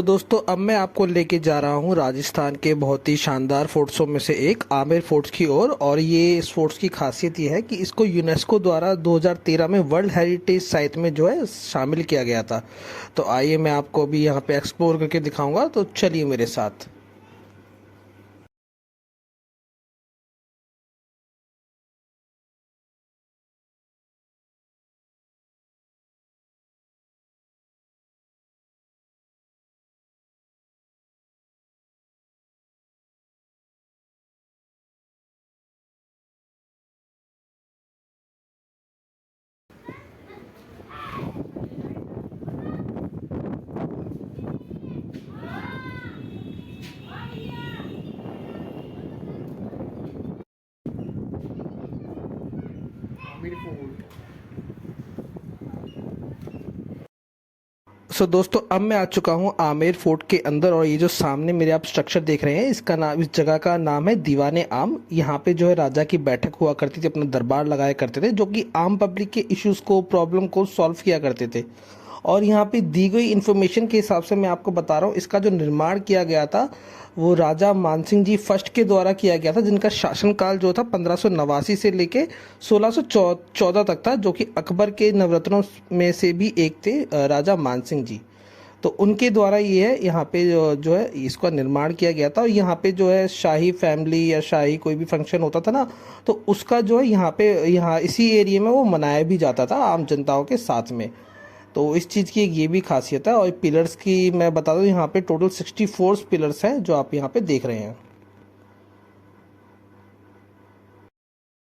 दोस्तों अब मैं आपको लेके जा रहा हूँ राजस्थान के बहुत ही शानदार फोर्ट्सों में से एक आमेर फोर्ट्स की ओर। और ये इस फोर्ट्स की खासियत ये है कि इसको यूनेस्को द्वारा 2013 में वर्ल्ड हेरिटेज साइट में जो है शामिल किया गया था। तो आइए मैं आपको अभी यहाँ पे एक्सप्लोर करके दिखाऊंगा, तो चलिए मेरे साथ। दोस्तों अब मैं आ चुका हूँ आमेर फोर्ट के अंदर। और ये जो सामने मेरे आप स्ट्रक्चर देख रहे हैं, इसका नाम, इस जगह का नाम है दीवाने आम। यहाँ पे जो है राजा की बैठक हुआ करती थी, अपना दरबार लगाया करते थे, जो कि आम पब्लिक के इश्यूज को, प्रॉब्लम को सॉल्व किया करते थे। और यहाँ पे दी गई इन्फॉर्मेशन के हिसाब से मैं आपको बता रहा हूँ, इसका जो निर्माण किया गया था वो राजा मानसिंह जी फर्स्ट के द्वारा किया गया था, जिनका शासनकाल जो था 1589 से लेके 1614 तक था, जो कि अकबर के नवरत्नों में से भी एक थे, राजा मानसिंह जी। तो उनके द्वारा ये है, यहाँ पे जो है इसका निर्माण किया गया था। और यहाँ पे जो है शाही फैमिली या शाही कोई भी फंक्शन होता था ना, तो उसका जो है यहाँ इसी एरिया में वो मनाया भी जाता था आम जनताओं के साथ में। तो इस चीज़ की एक ये भी खासियत है। और पिलर्स की मैं बता दूं, यहाँ पे टोटल 64 पिलर्स हैं जो आप यहाँ पे देख रहे हैं।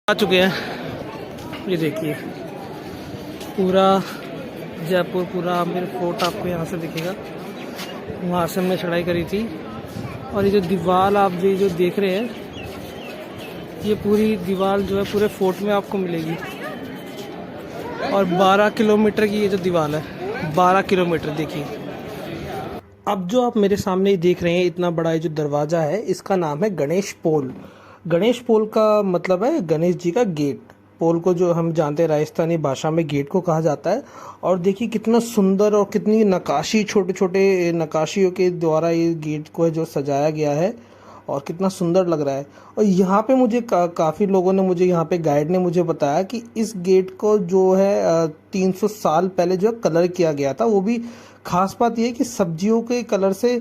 आ चुके हैं, ये देखिए पूरा जयपुर, पूरा आमेर फोर्ट आपको यहाँ से दिखेगा। वहाँ से हमने चढ़ाई करी थी। और ये जो दीवार आप जो देख रहे हैं, ये पूरी दीवार जो है पूरे फोर्ट में आपको मिलेगी। और 12 किलोमीटर की ये जो दीवार है, 12 किलोमीटर देखिए। अब जो आप मेरे सामने देख रहे हैं, इतना बड़ा ये जो दरवाज़ा है, इसका नाम है गणेश पोल। गणेश पोल का मतलब है गणेश जी का गेट। पोल को जो हम जानते हैं राजस्थानी भाषा में गेट को कहा जाता है। और देखिए कितना सुंदर और कितनी नक्काशी, छोटे छोटे नक्काशियों के द्वारा ये गेट को है जो सजाया गया है, और कितना सुंदर लग रहा है। और यहाँ पे मुझे काफ़ी लोगों ने मुझे, यहाँ पे गाइड ने मुझे बताया कि इस गेट को जो है 300 साल पहले जो है कलर किया गया था। वो भी खास बात ये है कि सब्जियों के कलर से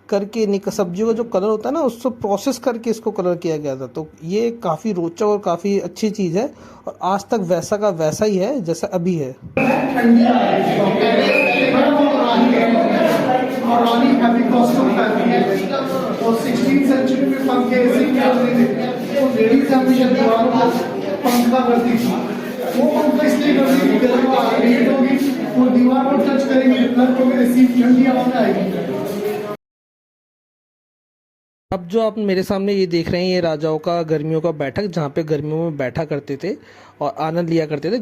करके, सब्जियों का जो कलर होता है ना, उसको प्रोसेस करके इसको कलर किया गया था। तो ये काफ़ी रोचक और काफ़ी अच्छी चीज़ है। और आज तक वैसा का वैसा ही है जैसा अभी है। और 16th सेंचुरी में पंखे ऐसे क्या होते थे, तो लेडीज हमेशा दीवारों को पंखा करती थी। वो पंखा इसलिए करती थी, गर्म हवा हीट होगी, वो दीवार को टच करेंगे, नर्क को ऐसी ठंडी हवा आएगी। अब जो आप मेरे सामने ये देख रहे हैं, ये राजाओं का गर्मियों का बैठक, जहाँ पे गर्मियों में बैठा करते थे और आनंद लिया करते थे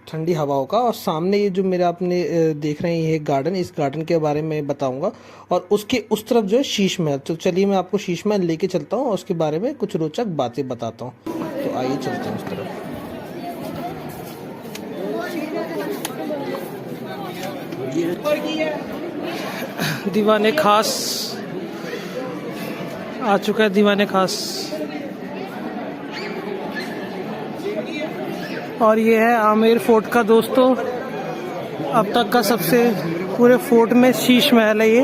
ठंडी हवाओं का। और सामने ये जो मेरे आपने देख रहे हैं, ये गार्डन, इस गार्डन के बारे में बताऊंगा। और उसके उस तरफ जो है शीश महल। तो चलिए मैं आपको शीश महल लेके चलता हूँ और उसके बारे में कुछ रोचक बातें बताता हूँ। तो आइए चलते हैं उस तरफ। दीवाने खास आ चुका है, दीवाने खास। और ये है आमेर फोर्ट का दोस्तों अब तक का सबसे, पूरे फोर्ट में शीश महल है ये।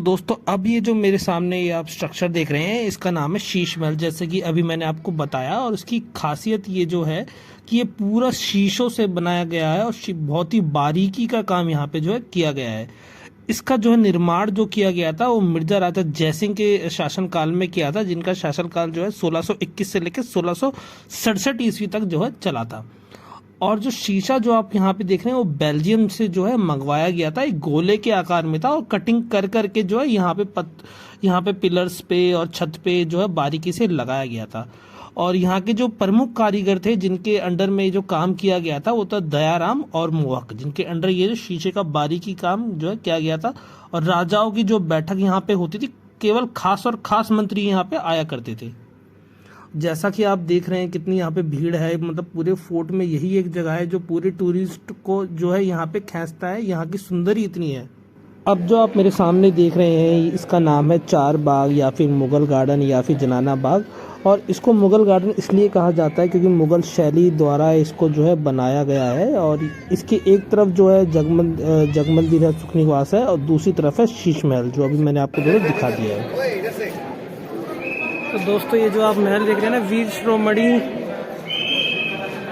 दोस्तों अब ये जो मेरे सामने ये आप स्ट्रक्चर देख रहे हैं, इसका नाम है शीश महल, जैसे कि अभी मैंने आपको बताया। और इसकी खासियत ये जो है कि ये पूरा शीशों से बनाया गया है और बहुत ही बारीकी का काम यहाँ पे जो है किया गया है। इसका जो है निर्माण जो किया गया था वो मिर्जा राजा जयसिंह के शासनकाल में किया था, जिनका शासनकाल जो है 1621 से लेकर 1667 ईस्वी तक जो है चला था। और जो शीशा जो आप यहाँ पे देख रहे हैं, वो बेल्जियम से जो है मंगवाया गया था, एक गोले के आकार में था। और कटिंग कर करके जो है यहाँ पे पिलर्स पे और छत पे जो है बारीकी से लगाया गया था। और यहाँ के जो प्रमुख कारीगर थे जिनके अंडर में जो काम किया गया था, वो था दयाराम और मोहक, जिनके अंडर ये जो शीशे का बारीकी काम जो है किया गया था। और राजाओं की जो बैठक यहाँ पे होती थी, केवल खास और खास मंत्री यहाँ पे आया करते थे। जैसा कि आप देख रहे हैं कितनी यहाँ पे भीड़ है, मतलब पूरे फोर्ट में यही एक जगह है जो पूरे टूरिस्ट को जो है यहाँ पे खींचता है। यहाँ की सुंदरी इतनी है। अब जो आप मेरे सामने देख रहे हैं इसका नाम है चार बाग या फिर मुग़ल गार्डन या फिर जनाना बाग। और इसको मुग़ल गार्डन इसलिए कहा जाता है क्योंकि मुग़ल शैली द्वारा इसको जो है बनाया गया है। और इसके एक तरफ जो है जगमंदिर है, सुख निवास है, और दूसरी तरफ है शीश महल, जो अभी मैंने आपको जो दिखा दिया है। तो दोस्तों ये जो आप महल देख रहे हैं ना, वीर शिरोमणि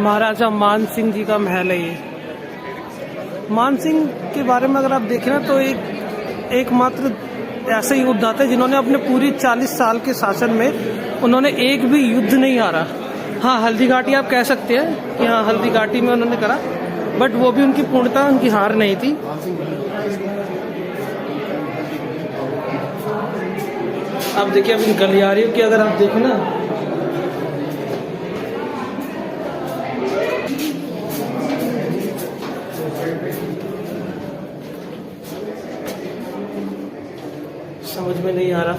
महाराजा मान सिंह जी का महल है। ये मान सिंह के बारे में अगर आप देखें ना तो एकमात्र ऐसे योद्धा थे जिन्होंने अपने पूरी 40 साल के शासन में उन्होंने एक भी युद्ध नहीं हारा। हाँ, हल्दी घाटी आप कह सकते हैं कि हाँ हल्दी घाटी में उन्होंने करा, बट वो भी उनकी पूर्णता, उनकी हार नहीं थी। अब देखिए, अब इन गलियारियों की अगर आप देखें ना, समझ में नहीं आ रहा।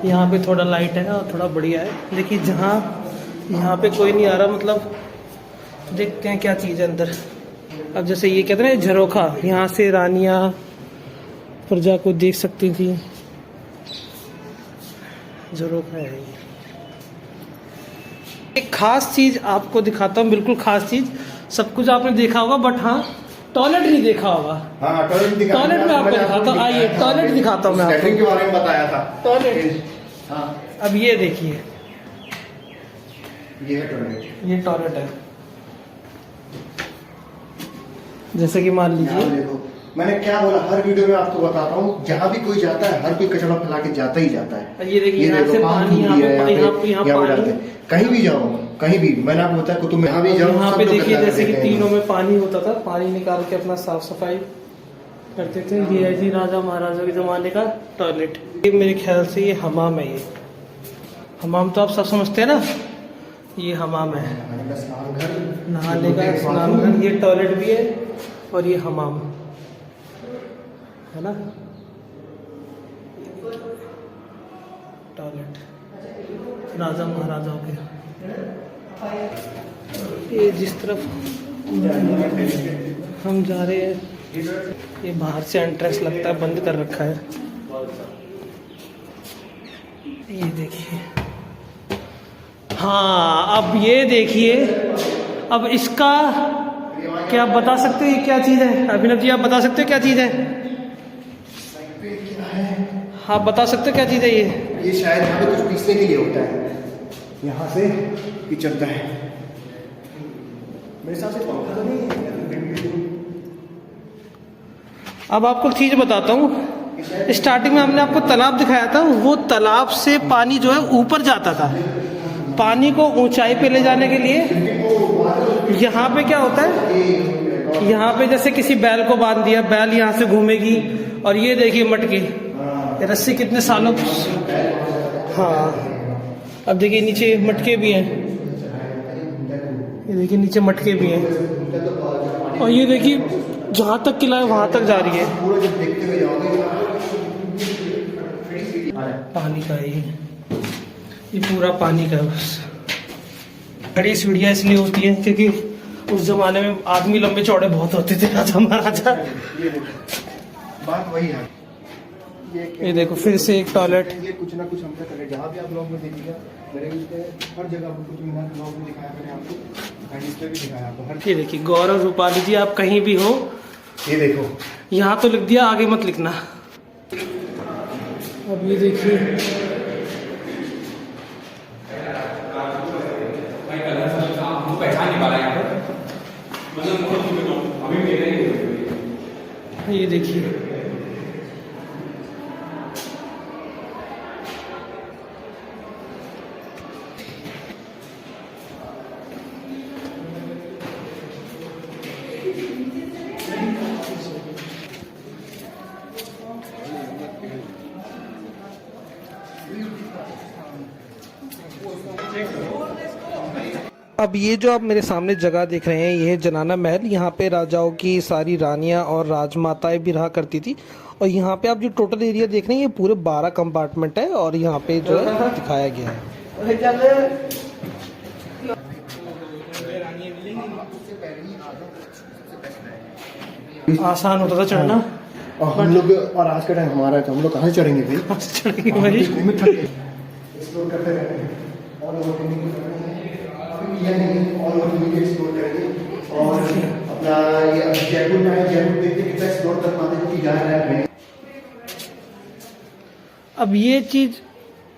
यहाँ पे थोड़ा लाइट है और थोड़ा बढ़िया है। देखिए जहाँ यहाँ पे कोई नहीं आ रहा, मतलब देखते हैं क्या चीज़ है अंदर। अब जैसे ये कहते हैं ना झरोखा, यहाँ से रानियाँ प्रजा को देख सकती थी, झरोखा है ये। एक खास चीज़ आपको दिखाता हूँ, बिल्कुल खास चीज़। सब कुछ आपने देखा होगा, बट हाँ टॉयलेट नहीं देखा होगा। हाँ, टॉयलेट में आपको दिखाता हूँ, आइए टॉयलेट दिखाता हूँ मैं आपको। के बारे में बताया था टॉयलेट, हाँ। अब ये देखिए, ये है टॉयलेट, ये टॉयलेट है। जैसे कि मान लीजिए, देखो मैंने क्या बोला, हर वीडियो में आपको बताता हूँ, जहाँ भी कोई जाता है हर कोई कचरा फैला के जाता ही जाता है। ये देखिए यहाँ से पानी, यहाँ पानी, कहीं भी जाओ, कहीं भी, मैंने आपको बताया कुतुब में भी जाओ, यहाँ सब पे लोग देखिए कचरा जैसे कि फेंकते हैं। तीनों में पानी होता था, पानी निकाल के अपना साफ सफाई करते थे। ये है जी राजा महाराजा के जमाने का टॉयलेट। ये मेरे ख्याल से ये हमाम है। ये हमाम तो आप सब समझते हैं ना, ये हमाम है, नहाने का स्नान घर। ये टॉयलेट भी है और ये हमाम है ना, टॉयलेट राजा महाराजाओं के। ये जिस तरफ हम जा रहे हैं, ये बाहर से एंट्रेंस लगता है, बंद कर रखा है। ये देखिए, हाँ अब ये देखिए, अब इसका क्या आप बता सकते हो ये क्या चीज़ है? अभिनव जी आप बता सकते हो क्या चीज़ है? आप बता सकते हो क्या चीज़ है ये शायद यहाँ पे कुछ पीसने के लिए होता है, यहाँ से ये चलता है। मेरे हिसाब से पंखा तो नहीं है। अब आपको एक चीज़ बताता हूँ। स्टार्टिंग में हमने आपको तालाब दिखाया था, वो तालाब से पानी जो है ऊपर जाता था। पानी को ऊंचाई पे ले जाने के लिए यहाँ पे क्या होता है, यहाँ पे जैसे किसी बैल को बांध दिया, बैल यहाँ से घूमेगी। और ये देखिए मटके, रस्सी कितने सालों, हाँ अब देखिए नीचे मटके भी हैं, ये देखिए नीचे मटके भी हैं। और ये देखिए जहाँ तक किला है वहाँ तक जा रही है, पानी का ये पूरा पानी का है। बस बड़ी सीढ़ियाँ इसलिए होती हैं क्योंकि उस जमाने में आदमी लंबे चौड़े बहुत होते थे, राजा महाराजा। बात वही है। ये देखो फिर से एक टॉयलेट। ये कुछ ना कुछ हम तक करें, जहाँ भी आप लोग में देखिएगा, मेरे हर जगह पर कुछ मीनार के ब्लॉग में दिखाया मैंने आपको, एंड इस पे भी दिखाया आपको हर। ये देखिए गौरव रूपाली जी, आप कहीं भी हो, ये देखो यहाँ तो लिख दिया, आगे मत लिखना। अब ये देखिए ये देखिए अब ये जो आप मेरे सामने जगह देख रहे हैं, ये है जनाना महल। यहाँ पे राजाओं की सारी रानियाँ और राजमाताएं भी रहा करती थी। और यहाँ पे आप जो टोटल एरिया देख रहे हैं, ये पूरे 12 कंपार्टमेंट है और यहाँ पे जो है दिखाया गया है। आसान होता था चढ़ना। और हम लोग, और आज का टाइम हमारा है तो हम लोग कहाँ से चढ़ेंगे भाई? चढ़ेंगे भाई। लिमिट थक गए। एक्सप्लोर करते रहेंगे और ओवर कमिंग अभी ये नहीं और ओवर कमिंग एक्सप्लोर करेंगे। और अपना ये जयपुर में है, जयपुर देखते कितना एक्सप्लोर कर पाते हैं कि जा रहा है। अब ये चीज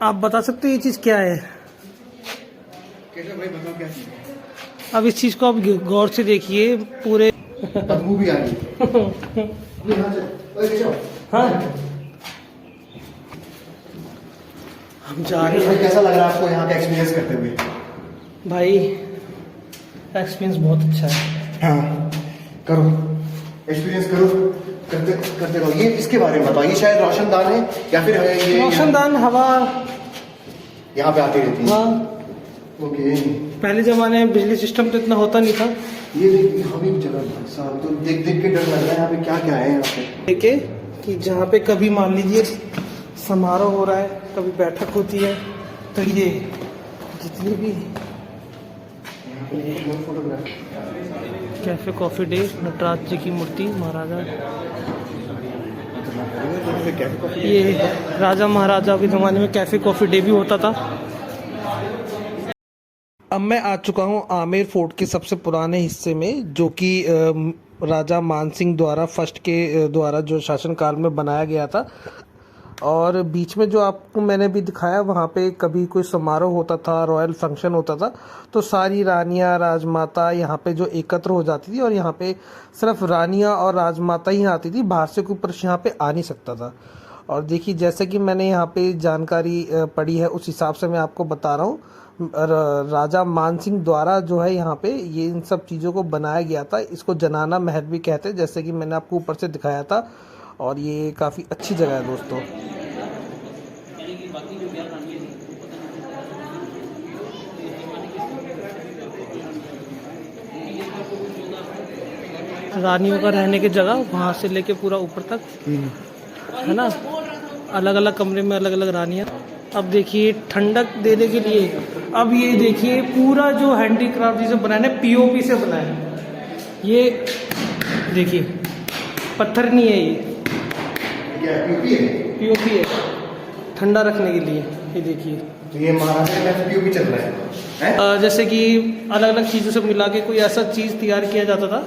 आप बता सकते हो ये चीज क्या है? कैसे भाई बताओ क्या? अब इस चीज को आप गौर से देखिए, पूरे बदबू भी आ रही है। हाँ हम जा रहे हैं कैसा लग रहा है आपको यहाँ का एक्सपीरियंस करते हुए? भाई, एक्सपीरियंस बहुत अच्छा है। हाँ करो, एक्सपीरियंस करो, करते करते रहो। ये इसके बारे में बताओ, ये शायद रोशनदान है या फिर है ये रोशनदान हवा यहाँ पे आती रहती है? हाँ, ओके। पहले जमाने में बिजली सिस्टम तो इतना होता नहीं था। ये देख यहाँ भी जगह साहब, तो देख देख के डर लग रहा है यहाँ पे क्या क्या है यहाँ पे। देखे कि जहाँ पे कभी मान लीजिए समारोह हो रहा है, कभी बैठक होती है, तो ये जितनी भी कैफे कॉफी डे, नटराज जी की मूर्ति, महाराजा, ये राजा महाराजाओं के ज़माने में कैफे कॉफी डे भी होता था। अब मैं आ चुका हूँ आमेर फोर्ट के सबसे पुराने हिस्से में, जो कि राजा मानसिंह द्वारा फर्स्ट के द्वारा जो शासनकाल में बनाया गया था। और बीच में जो आपको मैंने भी दिखाया, वहाँ पे कभी कोई समारोह होता था, रॉयल फंक्शन होता था, तो सारी रानियाँ राजमाता यहाँ पे जो एकत्र हो जाती थी, और यहाँ पे सिर्फ रानियाँ और राजमाता ही आती थी, बाहर से कोई पुरुष यहाँ पे आ नहीं सकता था। और देखिए, जैसे कि मैंने यहाँ पे जानकारी पढ़ी है, उस हिसाब से मैं आपको बता रहा हूँ। राजा मानसिंह द्वारा जो है यहाँ पे ये इन सब चीज़ों को बनाया गया था। इसको जनाना महल भी कहते हैं, जैसे कि मैंने आपको ऊपर से दिखाया था। और ये काफ़ी अच्छी जगह है दोस्तों। रानियों का रहने की जगह वहाँ से लेके पूरा ऊपर तक है ना, अलग अलग कमरे में अलग अलग रानियाँ। अब देखिए ठंडक देने के लिए, अब ये देखिए पूरा जो हैंडीक्राफ्ट जिसे बनाया है, पीओपी से बनाया है। ये देखिए पत्थर नहीं है, ये पीओपी है ठंडा रखने के लिए। ये देखिए, तो ये महाराजा का पीओपी चल रहा है? जैसे कि अलग अलग चीज़ों से मिला के कोई ऐसा चीज़ तैयार किया जाता था,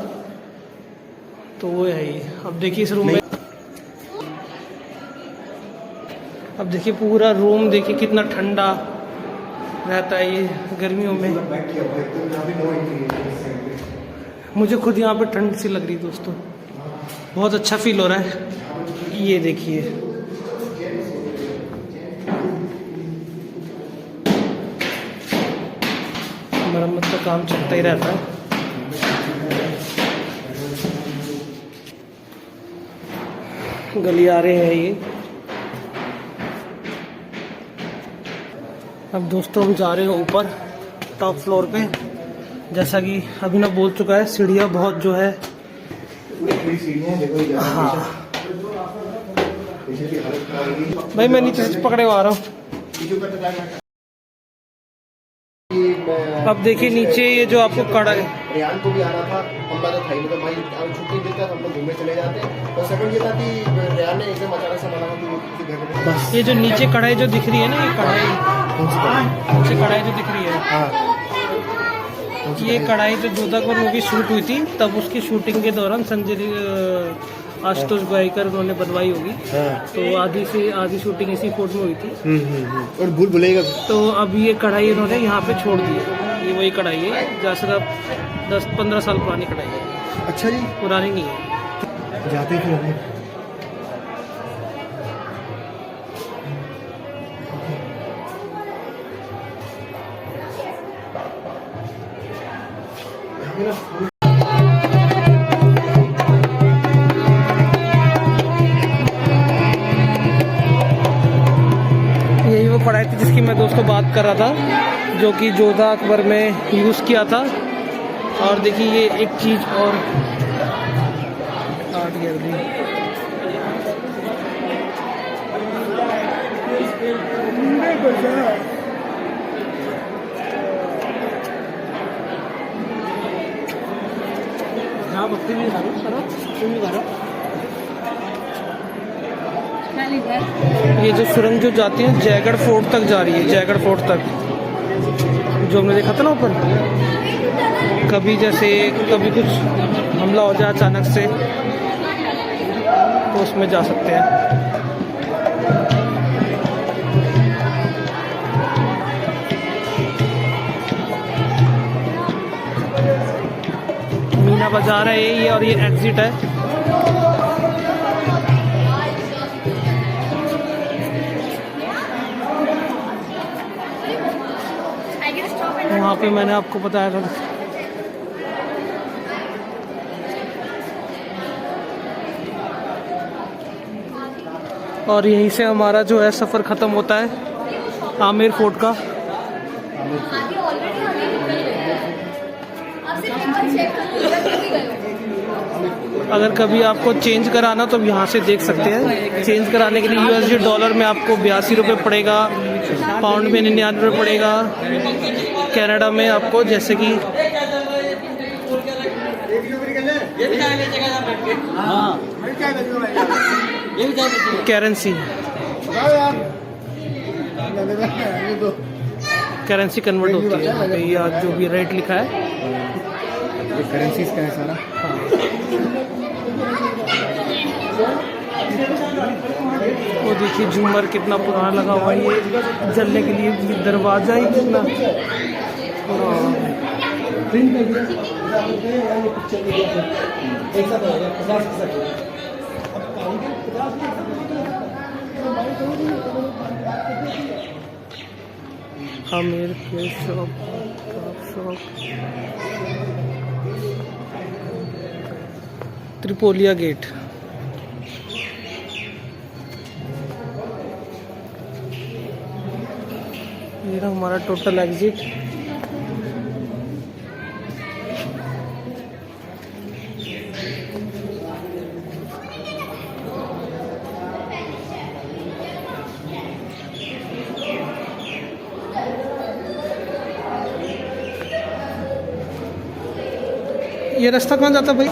तो वो है ये। अब देखिए इस रूम में, अब देखिए पूरा रूम देखिए कितना ठंडा रहता है ये गर्मियों में। मुझे खुद यहाँ पे ठंड सी लग रही दोस्तों, बहुत अच्छा फील हो रहा है। ये देखिए मरम्मत का काम चलता ही रहता है। गलियारे हैं ये। अब दोस्तों हम जा रहे हैं ऊपर टॉप फ्लोर पे। जैसा कि अभिनव बोल चुका है, सीढ़ियाँ बहुत जो है, हाँ भाई मैं नीचे से पकड़े हुआ आ रहा हूँ। अब देखिए नीचे ये जो आपको कड़ा है, रियान को भी आना था, हम तो था ही मतलब भाई छुट्टी देता हम लोग घूमने चले जाते। और सेकंड ये था कि रियान ने एकदम अचानक से मना कि घर में बस ये जो नीचे कढ़ाई जो दिख रही है ना, ये कढ़ाई, नीचे कढ़ाई जो दिख रही है, ये कढ़ाई जो जोधापुर मूवी शूट हुई थी, तब उसकी शूटिंग के दौरान संजय आशुतोष गोयकर उन्होंने बनवाई होगी। तो आधी शूटिंग इसी फोर्ट में हुई थी। और भूल भुलेगा तो अब ये कढ़ाई इन्होंने यहाँ पे छोड़ दी है। ये वही कढ़ाई है, जैसे 10-15 साल पुरानी कढ़ाई है। अच्छा जी, पुरानी नहीं है। जाते फिर यही वो कढ़ाई थी जिसकी मैं दोस्तों बात कर रहा था, जो कि जोधा अकबर में यूज़ किया था। और देखिए ये एक चीज़ और आर्ट गैलरी, हाँ बकरी भी खा रहा तुम भी खा रहा। ये जो सुरंग जो जाती है जयगढ़ फोर्ट तक जा रही है, जयगढ़ फोर्ट तक, जो हमने देखा था ना ऊपर। कभी जैसे कभी कुछ हमला हो जाए अचानक से तो उसमें जा सकते हैं। मीना बाजार है ये, और ये एग्जिट है। वहाँ पे मैंने आपको बताया था। और यहीं से हमारा जो है सफ़र ख़त्म होता है आमेर फोर्ट का। अगर कभी आपको चेंज कराना तो यहाँ से देख सकते हैं। चेंज कराने के लिए USD डॉलर में आपको 82 रुपये पड़ेगा, पाउंड में 99 रुपये पड़ेगा, कनाडा में आपको जैसे कि करेंसी करेंसी कन्वर्ट होती है। या जो भी रेट लिखा है करेंसीज का है सारा। वो देखिए झूमर कितना पुराना लगा हुआ है, ये जलने के लिए दरवाजा ही कितना आमेर के शॉप त्रिपोलिया गेट। ये रहा हमारा टोटल एग्जिट। ये रास्ता कहाँ जाता भाई?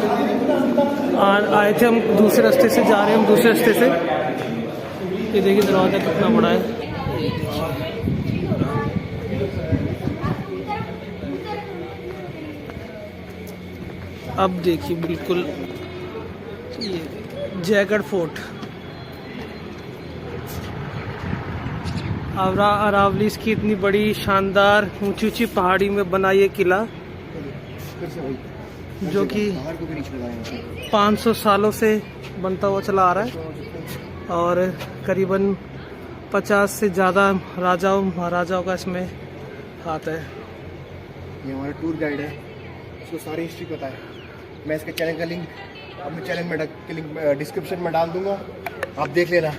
आए थे हम दूसरे रास्ते से, जा रहे हैं हम दूसरे रास्ते से। ये देखिए दरवाजा कितना बड़ा है। अब देखिए बिल्कुल ये जयगढ़ फोर्ट, अरावली की इतनी बड़ी शानदार ऊंची ऊंची पहाड़ी में बना ये किला, जो कि 500 सालों से बनता हुआ चला आ रहा है और करीबन 50 से ज़्यादा राजाओं महाराजाओं का इसमें हाथ है। ये हमारा टूर गाइड है, इसको सारी हिस्ट्री पता है। मैं इसके चैनल का लिंक अपने चैनल में डिस्क्रिप्शन में डाल दूंगा, आप देख लेना।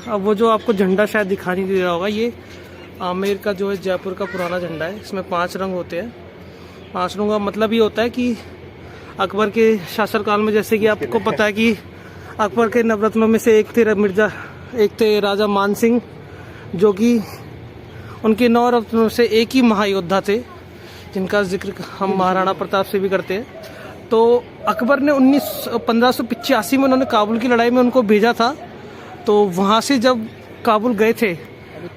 अब वो जो आपको झंडा शायद दिखाई दे रहा होगा, ये आमेर का जो है जयपुर का पुराना झंडा है। इसमें 5 रंग होते हैं। 5 रंगों का मतलब ये होता है कि अकबर के शासनकाल में, जैसे कि आपको पता है कि अकबर के नवरत्नों में से एक थे राजा मान सिंह, जो कि उनके 9 रत्नों से एक ही महायोद्धा थे, जिनका जिक्र हम महाराणा प्रताप से भी करते हैं। तो अकबर ने 1585 में उन्होंने काबुल की लड़ाई में उनको भेजा था। तो वहाँ से जब काबुल गए थे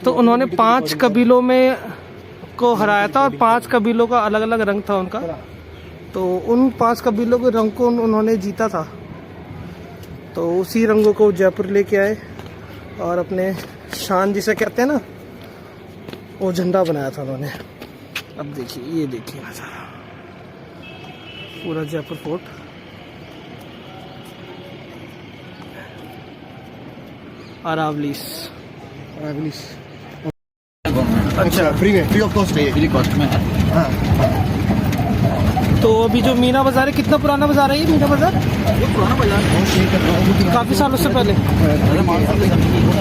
तो उन्होंने 5 कबीलों में को हराया था, और 5 कबीलों का अलग अलग रंग था उनका। तो उन 5 कबीलों के रंग को उन्होंने जीता था। तो उसी रंगों को जयपुर लेके आए और अपने शान जिसे कहते हैं ना, वो झंडा बनाया था उन्होंने। अब देखिए, ये देखिए नज़ारा पूरा जयपुर फोर्ट। अरावलीस अच्छा, फ्री ऑफ कॉस्ट है, फ्री कॉस्ट में। हाँ। तो अभी जो मीना बाजार है, कितना पुराना बाजार है ये मीना बाजार? ये पुराना बाजार है, काफी सालों से पहले।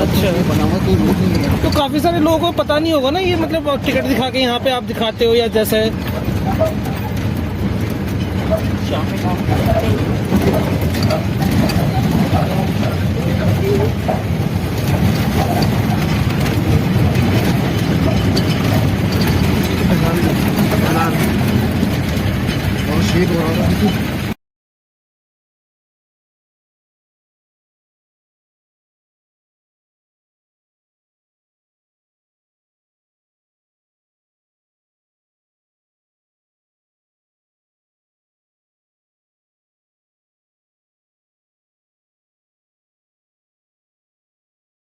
अच्छा, तो काफी सारे लोगों को पता नहीं होगा ना ये, मतलब टिकट दिखा के यहाँ पे आप दिखाते हो या जैसे ये दोबारा